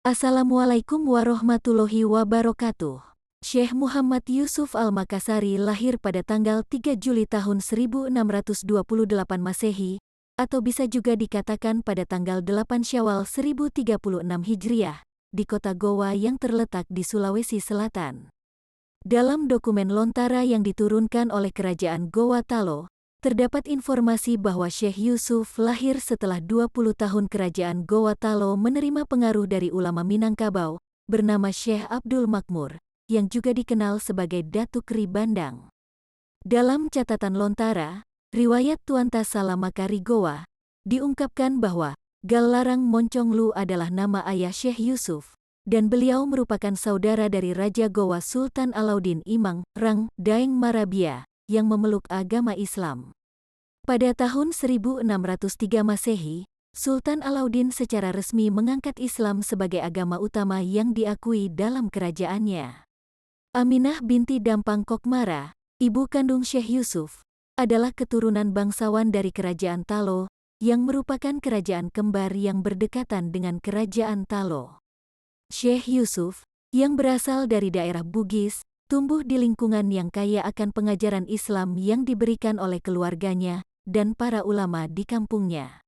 Assalamualaikum warahmatullahi wabarakatuh. Syekh Muhammad Yusuf Al-Makassari lahir pada tanggal 3 Juli tahun 1628 Masehi, atau bisa juga dikatakan pada tanggal 8 Syawal 1036 Hijriah, di kota Goa yang terletak di Sulawesi Selatan. Dalam dokumen lontara yang diturunkan oleh Kerajaan Goa Talo, terdapat informasi bahwa Syekh Yusuf lahir setelah 20 tahun Kerajaan Goa Talo menerima pengaruh dari ulama Minangkabau, bernama Syekh Abdul Makmur, yang juga dikenal sebagai Datuk Ri Bandang. Dalam catatan lontara, riwayat Tuanta Salamakari Goa, diungkapkan bahwa Gallarang Monconglu adalah nama ayah Syekh Yusuf, dan beliau merupakan saudara dari Raja Goa Sultan Alauddin Imang Rang Daeng Marabia, yang memeluk agama Islam. Pada tahun 1603 Masehi, Sultan Alauddin secara resmi mengangkat Islam sebagai agama utama yang diakui dalam kerajaannya. Aminah binti Dampang Kokmara, ibu kandung Syekh Yusuf, adalah keturunan bangsawan dari Kerajaan Talo, yang merupakan kerajaan kembar yang berdekatan dengan Kerajaan Talo. Syekh Yusuf, yang berasal dari daerah Bugis, tumbuh di lingkungan yang kaya akan pengajaran Islam yang diberikan oleh keluarganya dan para ulama di kampungnya.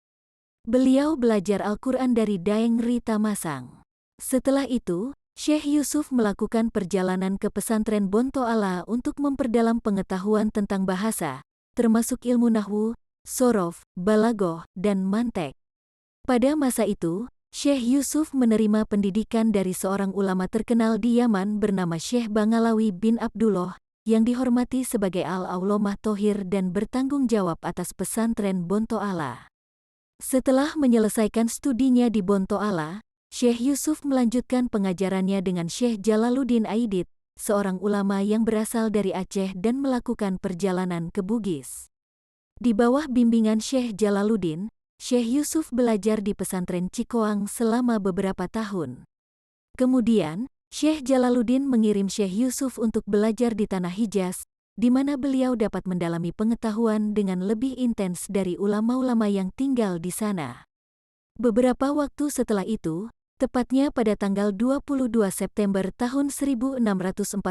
Beliau belajar Al-Quran dari Daeng Ri Tamasang. Setelah itu, Syekh Yusuf melakukan perjalanan ke pesantren Bonto Ala untuk memperdalam pengetahuan tentang bahasa, termasuk ilmu nahwu, sorof, balagoh, dan mantek. Pada masa itu, Syekh Yusuf menerima pendidikan dari seorang ulama terkenal di Yaman bernama Syekh Bangalawi bin Abdullah, yang dihormati sebagai Al-Aulamah Thohir dan bertanggung jawab atas pesantren Bonto Ala. Setelah menyelesaikan studinya di Bonto Ala, Syekh Yusuf melanjutkan pengajarannya dengan Syekh Jalaluddin Aidit, seorang ulama yang berasal dari Aceh dan melakukan perjalanan ke Bugis. Di bawah bimbingan Syekh Jalaluddin, Syekh Yusuf belajar di pesantren Cikoang selama beberapa tahun. Kemudian, Syekh Jalaluddin mengirim Syekh Yusuf untuk belajar di Tanah Hijaz, di mana beliau dapat mendalami pengetahuan dengan lebih intens dari ulama-ulama yang tinggal di sana. Beberapa waktu setelah itu, tepatnya pada tanggal 22 September tahun 1644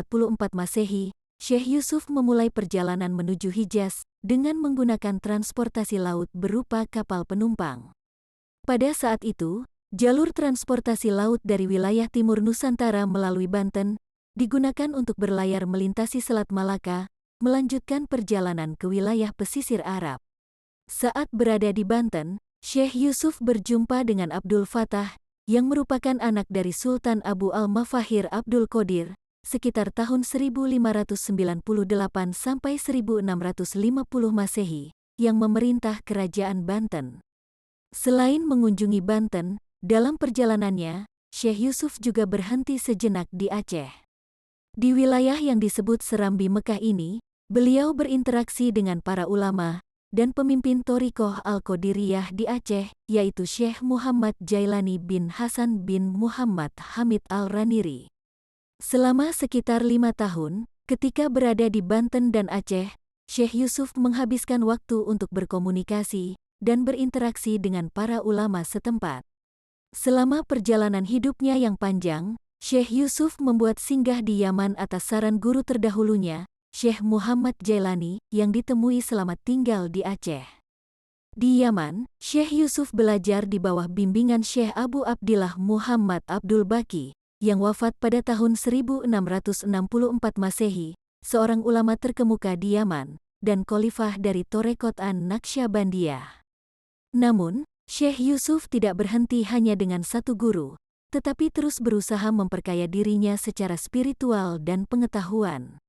Masehi, Syekh Yusuf memulai perjalanan menuju Hijaz dengan menggunakan transportasi laut berupa kapal penumpang. Pada saat itu, jalur transportasi laut dari wilayah timur Nusantara melalui Banten digunakan untuk berlayar melintasi Selat Malaka, melanjutkan perjalanan ke wilayah pesisir Arab. Saat berada di Banten, Syekh Yusuf berjumpa dengan Abdul Fattah, yang merupakan anak dari Sultan Abu Al-Mafahir Abdul Qadir, sekitar tahun 1598 sampai 1650 Masehi, yang memerintah Kerajaan Banten. Selain mengunjungi Banten, dalam perjalanannya, Syekh Yusuf juga berhenti sejenak di Aceh. Di wilayah yang disebut Serambi Mekah ini, beliau berinteraksi dengan para ulama dan pemimpin Thorikoh Al-Qadiriyah di Aceh, yaitu Syekh Muhammad Jailani bin Hasan bin Muhammad Hamid Al-Raniri. Selama sekitar 5 tahun, ketika berada di Banten dan Aceh, Syekh Yusuf menghabiskan waktu untuk berkomunikasi dan berinteraksi dengan para ulama setempat. Selama perjalanan hidupnya yang panjang, Syekh Yusuf membuat singgah di Yaman atas saran guru terdahulunya, Syekh Muhammad Jailani, yang ditemui selama tinggal di Aceh. Di Yaman, Syekh Yusuf belajar di bawah bimbingan Syekh Abu Abdillah Muhammad Abdul Baqi, yang wafat pada tahun 1664 Masehi, seorang ulama terkemuka di Yaman, dan khalifah dari Torekot An-Naqsyabandiyah. Namun, Syekh Yusuf tidak berhenti hanya dengan satu guru, tetapi terus berusaha memperkaya dirinya secara spiritual dan pengetahuan.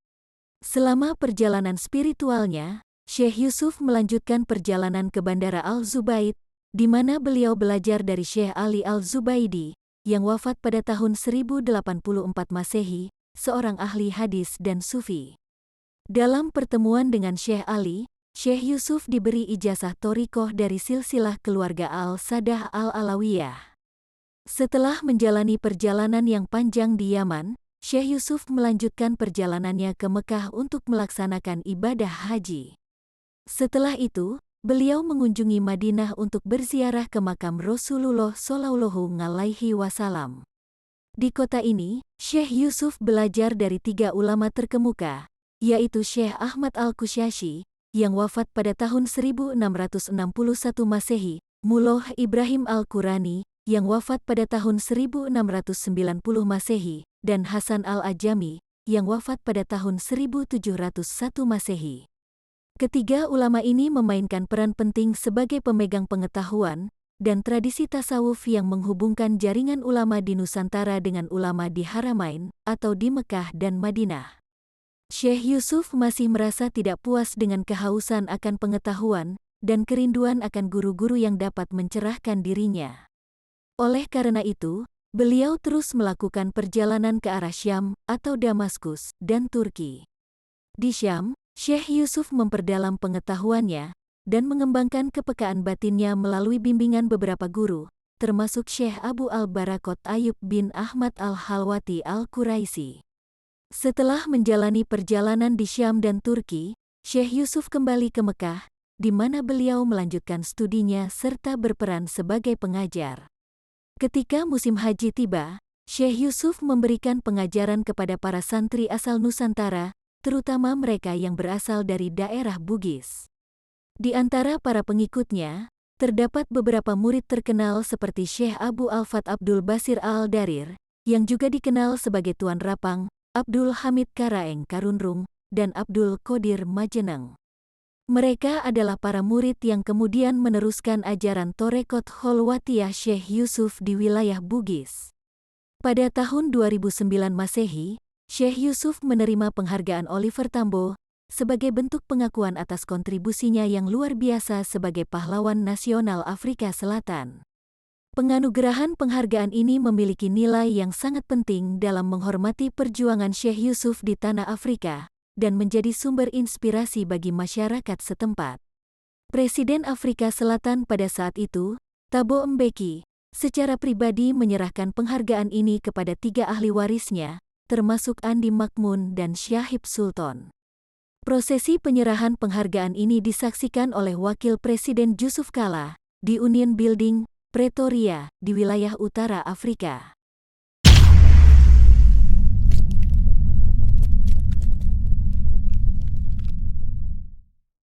Selama perjalanan spiritualnya, Syekh Yusuf melanjutkan perjalanan ke Bandara Al-Zubaid, di mana beliau belajar dari Syekh Ali Al-Zubaidi, yang wafat pada tahun 1084 Masehi, seorang ahli hadis dan sufi. Dalam pertemuan dengan Syekh Ali, Syekh Yusuf diberi ijazah thorikoh dari silsilah keluarga Al-Sadah Al-Alawiyah. Setelah menjalani perjalanan yang panjang di Yaman, Syekh Yusuf melanjutkan perjalanannya ke Mekah untuk melaksanakan ibadah haji. Setelah itu, beliau mengunjungi Madinah untuk berziarah ke makam Rasulullah Shallallahu Alaihi Wasallam. Di kota ini, Syekh Yusuf belajar dari 3 ulama terkemuka, yaitu Syekh Ahmad Al-Qushashi, yang wafat pada tahun 1661 Masehi, Mullah Ibrahim Al-Qurani, yang wafat pada tahun 1690 Masehi, dan Hasan Al-Ajami, yang wafat pada tahun 1701 Masehi. Ketiga ulama ini memainkan peran penting sebagai pemegang pengetahuan dan tradisi tasawuf yang menghubungkan jaringan ulama di Nusantara dengan ulama di Haramain atau di Mekah dan Madinah. Syekh Yusuf masih merasa tidak puas dengan kehausan akan pengetahuan dan kerinduan akan guru-guru yang dapat mencerahkan dirinya. Oleh karena itu, beliau terus melakukan perjalanan ke arah Syam atau Damaskus dan Turki. Di Syam, Syekh Yusuf memperdalam pengetahuannya dan mengembangkan kepekaan batinnya melalui bimbingan beberapa guru, termasuk Syekh Abu Al-Barakot Ayub bin Ahmad Al-Halwati Al-Quraisi. Setelah menjalani perjalanan di Syam dan Turki, Syekh Yusuf kembali ke Mekah, di mana beliau melanjutkan studinya serta berperan sebagai pengajar. Ketika musim haji tiba, Syekh Yusuf memberikan pengajaran kepada para santri asal Nusantara, terutama mereka yang berasal dari daerah Bugis. Di antara para pengikutnya, terdapat beberapa murid terkenal seperti Syekh Abu Al-Fat Abdul Basir Al-Darir, yang juga dikenal sebagai Tuan Rapang, Abdul Hamid Karaeng Karunrung, dan Abdul Qadir Majeneng. Mereka adalah para murid yang kemudian meneruskan ajaran Torekot Kholwatiyah Syekh Yusuf di wilayah Bugis. Pada tahun 2009 Masehi, Syekh Yusuf menerima penghargaan Oliver Tambo sebagai bentuk pengakuan atas kontribusinya yang luar biasa sebagai pahlawan nasional Afrika Selatan. Penganugerahan penghargaan ini memiliki nilai yang sangat penting dalam menghormati perjuangan Syekh Yusuf di tanah Afrika dan menjadi sumber inspirasi bagi masyarakat setempat. Presiden Afrika Selatan pada saat itu, Thabo Mbeki, secara pribadi menyerahkan penghargaan ini kepada 3 ahli warisnya, termasuk Andi Makmun dan Syahib Sultan. Prosesi penyerahan penghargaan ini disaksikan oleh Wakil Presiden Yusuf Kala di Union Building, Pretoria, di wilayah utara Afrika.